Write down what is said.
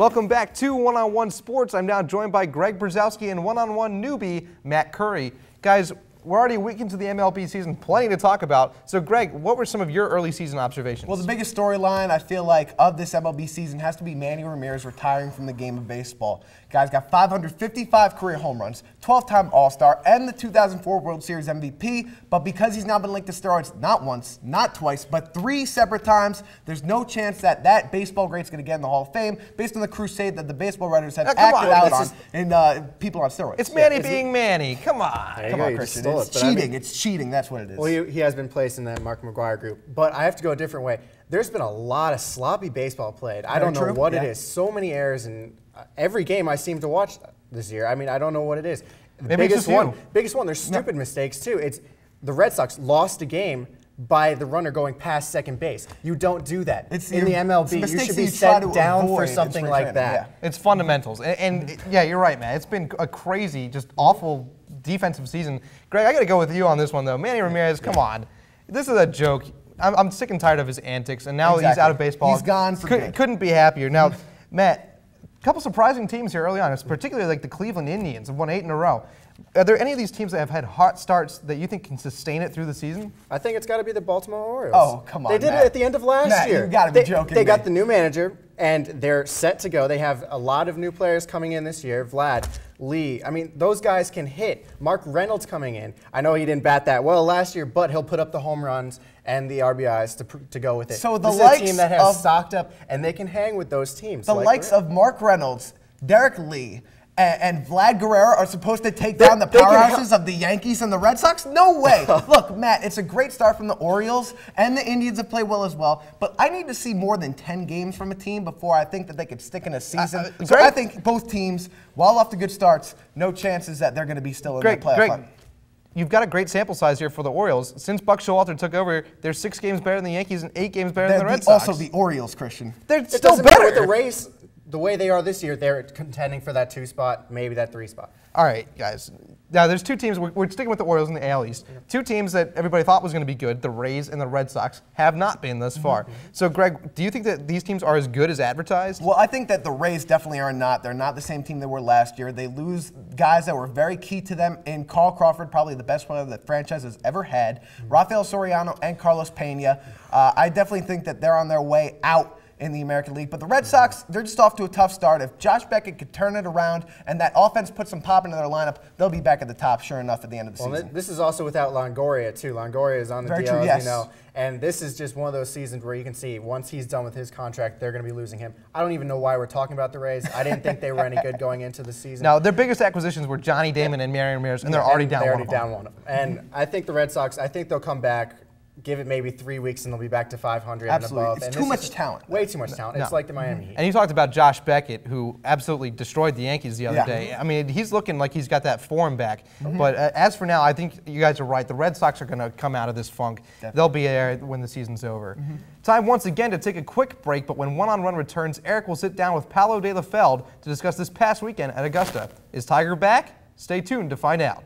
Welcome back to One-on-One Sports. I'm now joined by Greg Brzezowski and one-on-one newbie Matt Curry. Guys, we're already a week into the MLB season, plenty to talk about. So, Greg, what were some of your early season observations? Well, the biggest storyline, I feel like, of this MLB season has to be Manny Ramirez retiring from the game of baseball. Guy's got 555 career home runs, 12-time All-Star, and the 2004 World Series MVP. But because he's now been linked to steroids not once, not twice, but 3 separate times, there's no chance that that baseball great's going to get in the Hall of Fame based on the crusade that the baseball writers have acted out on in people on steroids. It's Manny being Manny. Come on. Come on, Christian. It's cheating. It's cheating. That's what it is. Well, he has been placed in that Mark McGwire group. But I have to go a different way. There's been a lot of sloppy baseball played. I don't know what it is. So many errors in every game I seem to watch this year. I mean, I don't know what it is. The biggest one. There's stupid mistakes too. It's the Red Sox lost a game by the runner going past second base. You don't do that. In the MLB, you should be sent down for something like that. It's fundamentals. And yeah, you're right, man. It's been a crazy, just awful defensive season. Greg, I got to go with you on this one, though. Manny Ramirez, come on. This is a joke. I'm sick and tired of his antics, and now he's out of baseball. He's gone for good. Couldn't be happier. Now, Matt, a couple surprising teams here early on. It's particularly like the Cleveland Indians have won 8 in a row. Are there any of these teams that have had hot starts that you think can sustain it through the season? I think it's got to be the Baltimore Orioles. Oh, come on, They did it at the end of last year. You got to be joking. They got the new manager, and they're set to go. They have a lot of new players coming in this year. Vlad, Lee. I mean, those guys can hit. Mark Reynolds coming in. I know he didn't bat that well last year, but he'll put up the home runs and the RBIs to go with it. So this is a team that has stocked up, and they can hang with those teams. The likes of Mark Reynolds, Derek Lee, and Vlad Guerrero are supposed to take down the powerhouses of the Yankees and the Red Sox? No way. Look, Matt, it's a great start from the Orioles, and the Indians have played well as well, but I need to see more than 10 games from a team before I think that they could stick in a season. So I think both teams, while off to good starts, no chances that they're going to be still in the playoff hunt. You've got a great sample size here for the Orioles. Since Buck Showalter took over, they're 6 games better than the Yankees and 8 games better than the Red Sox. Also the Orioles, Christian. They're still better. With the Rays, the way they are this year, they're contending for that 2 spot, maybe that 3 spot. All right, guys. Now, there's 2 teams. We're sticking with the Orioles in the AL East. 2 teams that everybody thought was going to be good, the Rays and the Red Sox, have not been thus far. So, Greg, do you think that these teams are as good as advertised? Well, I think that the Rays definitely are not. They're not the same team they were last year. They lose guys that were very key to them in Carl Crawford, probably the best player the franchise has ever had, Rafael Soriano, and Carlos Pena. I definitely think that they're on their way out in the American League. But the Red Sox, they're just off to a tough start. If Josh Beckett could turn it around and that offense puts some pop into their lineup, they'll be back at the top, sure enough, at the end of the season. This is also without Longoria, too. Longoria is on the DL, as you know. And this is just one of those seasons where you can see once he's done with his contract, they're going to be losing him. I don't even know why we're talking about the Rays. I didn't think they were any good going into the season. Now, their biggest acquisitions were Johnny Damon and Manny Ramirez, and they're already down one of them. And I think the Red Sox, I think they'll come back. Give it maybe 3 weeks and they'll be back to 500 and above. It's too much talent. Way too much talent. It's like the Miami Heat. And you talked about Josh Beckett, who absolutely destroyed the Yankees the other day. I mean, he's looking like he's got that form back. But as for now, I think you guys are right. The Red Sox are going to come out of this funk. They'll be there when the season's over. Time once again to take a quick break, but when One-on-One returns, Eric will sit down with Paolo De La Feld to discuss this past weekend at Augusta. Is Tiger back? Stay tuned to find out.